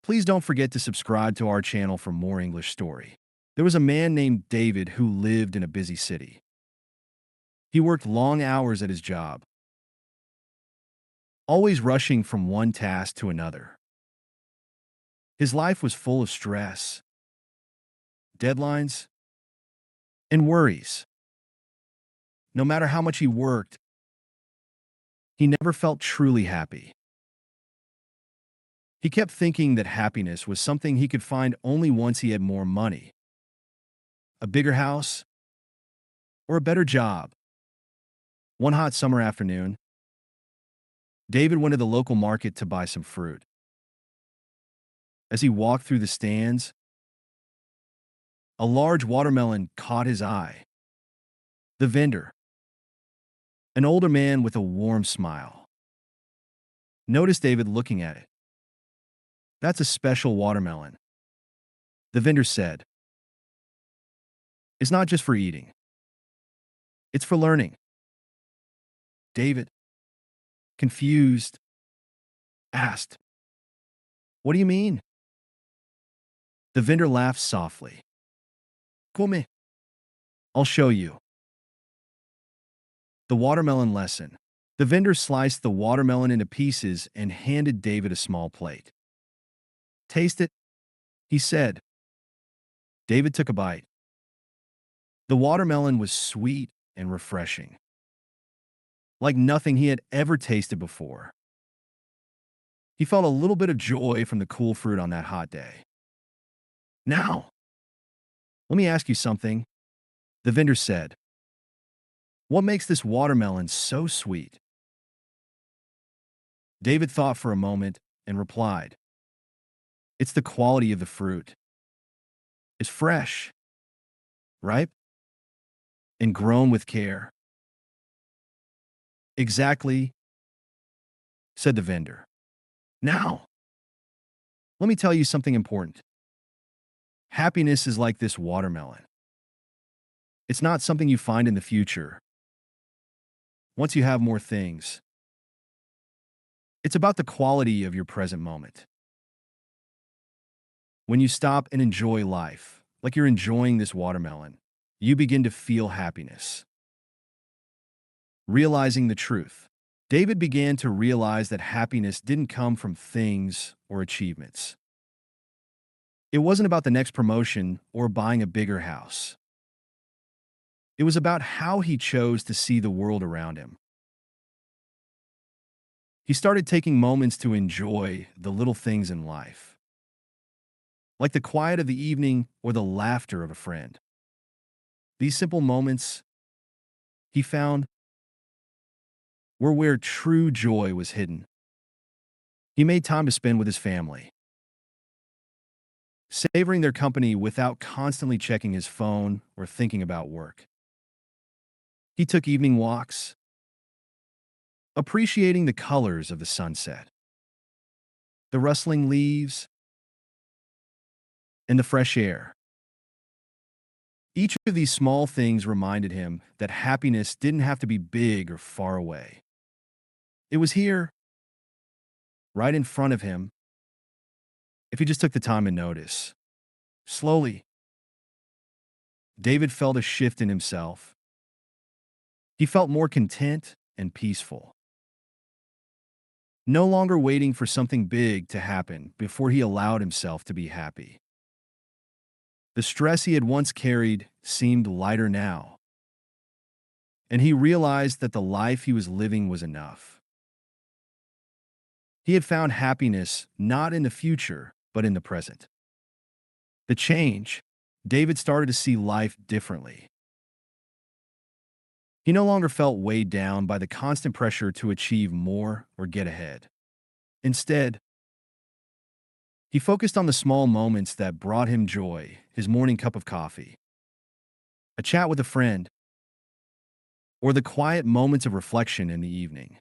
Please don't forget to subscribe to our channel for more English story. There was a man named David who lived in a busy city. He worked long hours at his job, always rushing from one task to another. His life was full of stress, deadlines, and worries. No matter how much he worked, he never felt truly happy. He kept thinking that happiness was something he could find only once he had more money, a bigger house, or a better job. One hot summer afternoon, David went to the local market to buy some fruit. As he walked through the stands, a large watermelon caught his eye. The vendor, an older man with a warm smile, noticed David looking at it. "That's a special watermelon," the vendor said. "It's not just for eating. It's for learning." David, confused, asked, "What do you mean?" The vendor laughed softly. "Come, I'll show you." The watermelon lesson. The vendor sliced the watermelon into pieces and handed David a small plate. "Taste it," he said. David took a bite. The watermelon was sweet and refreshing, like nothing he had ever tasted before. He felt a little bit of joy from the cool fruit on that hot day. "Now, let me ask you something," the vendor said. "What makes this watermelon so sweet?" David thought for a moment and replied, "It's the quality of the fruit. It's fresh, ripe, and grown with care." "Exactly," said the vendor. "Now, let me tell you something important. Happiness is like this watermelon. It's not something you find in the future, once you have more things. It's about the quality of your present moment. When you stop and enjoy life, like you're enjoying this watermelon, you begin to feel happiness." Realizing the truth. David began to realize that happiness didn't come from things or achievements. It wasn't about the next promotion or buying a bigger house. It was about how he chose to see the world around him. He started taking moments to enjoy the little things in life, like the quiet of the evening or the laughter of a friend. These simple moments, he found, were where true joy was hidden. He made time to spend with his family, savoring their company without constantly checking his phone or thinking about work. He took evening walks, appreciating the colors of the sunset, the rustling leaves, and the fresh air. Each of these small things reminded him that happiness didn't have to be big or far away. It was here, right in front of him, if he just took the time to notice. Slowly, David felt a shift in himself. He felt more content and peaceful, no longer waiting for something big to happen before he allowed himself to be happy. The stress he had once carried seemed lighter now, and he realized that the life he was living was enough. He had found happiness not in the future, but in the present. The change, David started to see life differently. He no longer felt weighed down by the constant pressure to achieve more or get ahead. Instead, he focused on the small moments that brought him joy: his morning cup of coffee, a chat with a friend, or the quiet moments of reflection in the evening.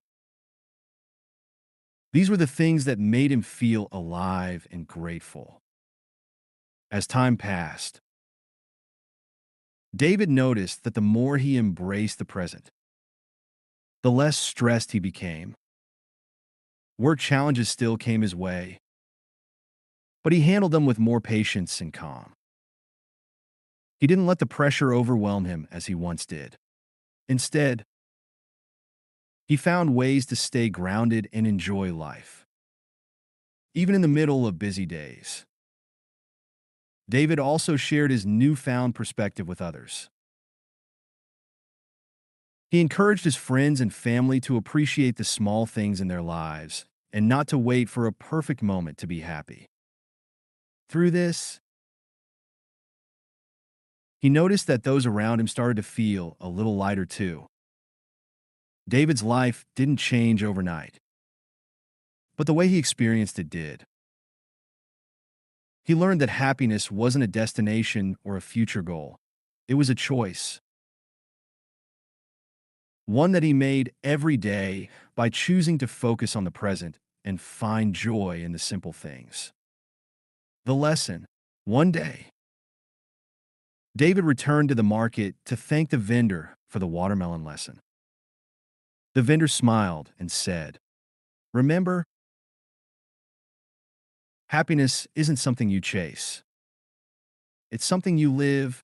These were the things that made him feel alive and grateful. As time passed, David noticed that the more he embraced the present, the less stressed he became. Work challenges still came his way, but he handled them with more patience and calm. He didn't let the pressure overwhelm him as he once did. Instead, he found ways to stay grounded and enjoy life, even in the middle of busy days. David also shared his newfound perspective with others. He encouraged his friends and family to appreciate the small things in their lives and not to wait for a perfect moment to be happy. Through this, he noticed that those around him started to feel a little lighter too. David's life didn't change overnight, but the way he experienced it did. He learned that happiness wasn't a destination or a future goal. It was a choice, one that he made every day by choosing to focus on the present and find joy in the simple things. The lesson: one day, David returned to the market to thank the vendor for the watermelon lesson. The vendor smiled and said, "Remember, happiness isn't something you chase. It's something you live,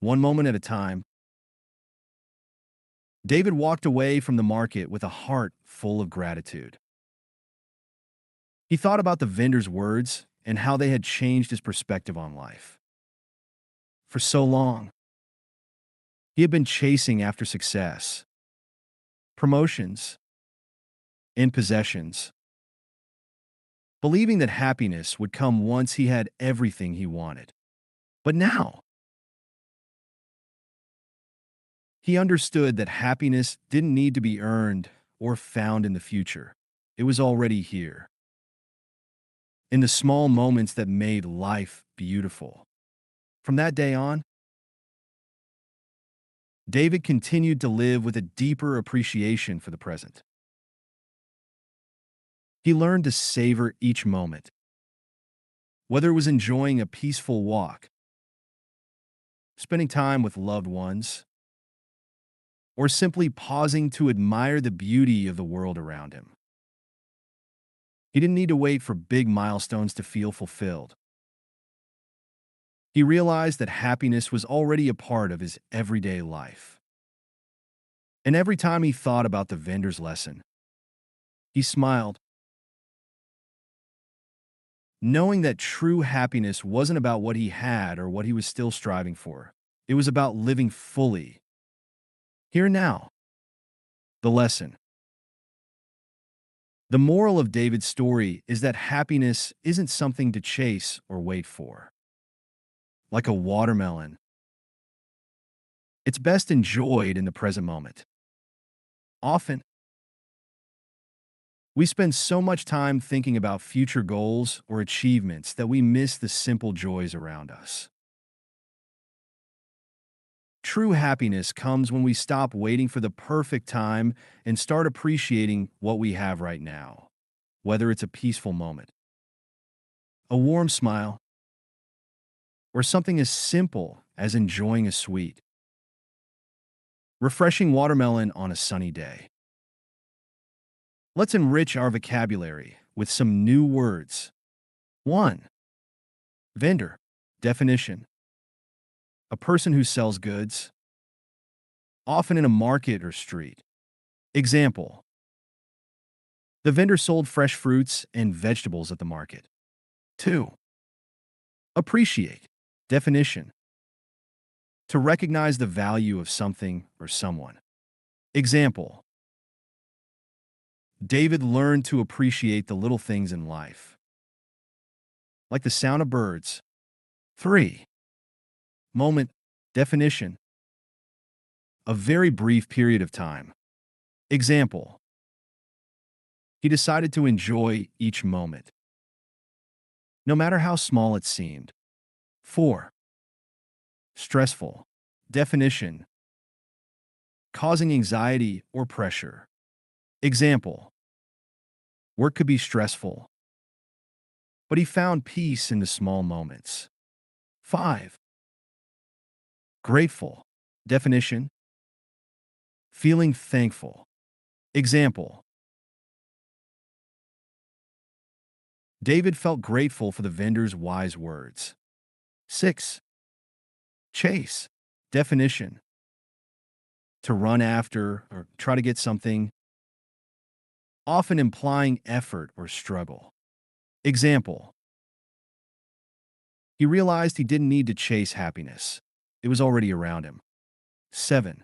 one moment at a time." David walked away from the market with a heart full of gratitude. He thought about the vendor's words and how they had changed his perspective on life. For so long, he had been chasing after success, promotions, and possessions, believing that happiness would come once he had everything he wanted. But now, he understood that happiness didn't need to be earned or found in the future. It was already here, in the small moments that made life beautiful. From that day on, David continued to live with a deeper appreciation for the present. He learned to savor each moment, whether it was enjoying a peaceful walk, spending time with loved ones, or simply pausing to admire the beauty of the world around him. He didn't need to wait for big milestones to feel fulfilled. He realized that happiness was already a part of his everyday life. And every time he thought about the vendor's lesson, he smiled, knowing that true happiness wasn't about what he had or what he was still striving for. It was about living fully, here and now. The lesson: the moral of David's story is that happiness isn't something to chase or wait for. Like a watermelon, it's best enjoyed in the present moment. Often, we spend so much time thinking about future goals or achievements that we miss the simple joys around us. True happiness comes when we stop waiting for the perfect time and start appreciating what we have right now, whether it's a peaceful moment, a warm smile, or something as simple as enjoying a sweet, refreshing watermelon on a sunny day. Let's enrich our vocabulary with some new words. 1. Vendor. Definition: a person who sells goods, often in a market or street. Example: the vendor sold fresh fruits and vegetables at the market. 2. Appreciate. Definition: to recognize the value of something or someone. Example: David learned to appreciate the little things in life, like the sound of birds. 3. Moment. Definition: a very brief period of time. Example: he decided to enjoy each moment, no matter how small it seemed. 4. Stressful. Definition: causing anxiety or pressure. Example: work could be stressful, but he found peace in the small moments. 5. Grateful. Definition: feeling thankful. Example: David felt grateful for the vendor's wise words. 6. Chase. Definition: to run after or try to get something, often implying effort or struggle. Example: he realized he didn't need to chase happiness. It was already around him. 7.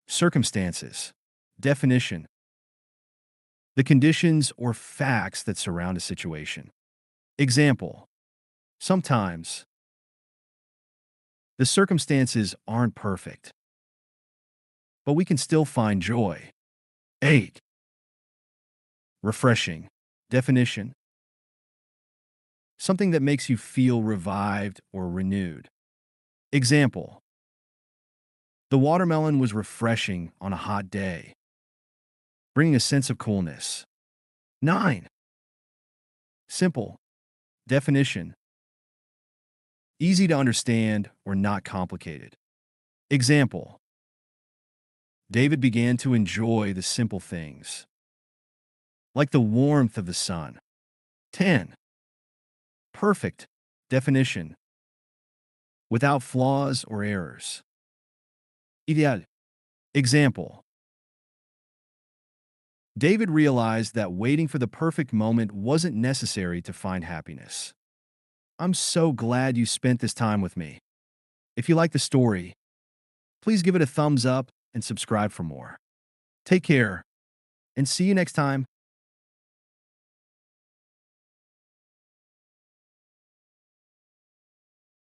Circumstances. Definition: the conditions or facts that surround a situation. Example: sometimes the circumstances aren't perfect, but we can still find joy. 8. Refreshing. Definition: something that makes you feel revived or renewed. Example: the watermelon was refreshing on a hot day, bringing a sense of coolness. 9. Simple. Definition: easy to understand or not complicated. Example: David began to enjoy the simple things, like the warmth of the sun. 10. Perfect. Definition: without flaws or errors. Ideal. Example: David realized that waiting for the perfect moment wasn't necessary to find happiness. I'm so glad you spent this time with me. If you like the story, please give it a thumbs up and subscribe for more. Take care, and see you next time.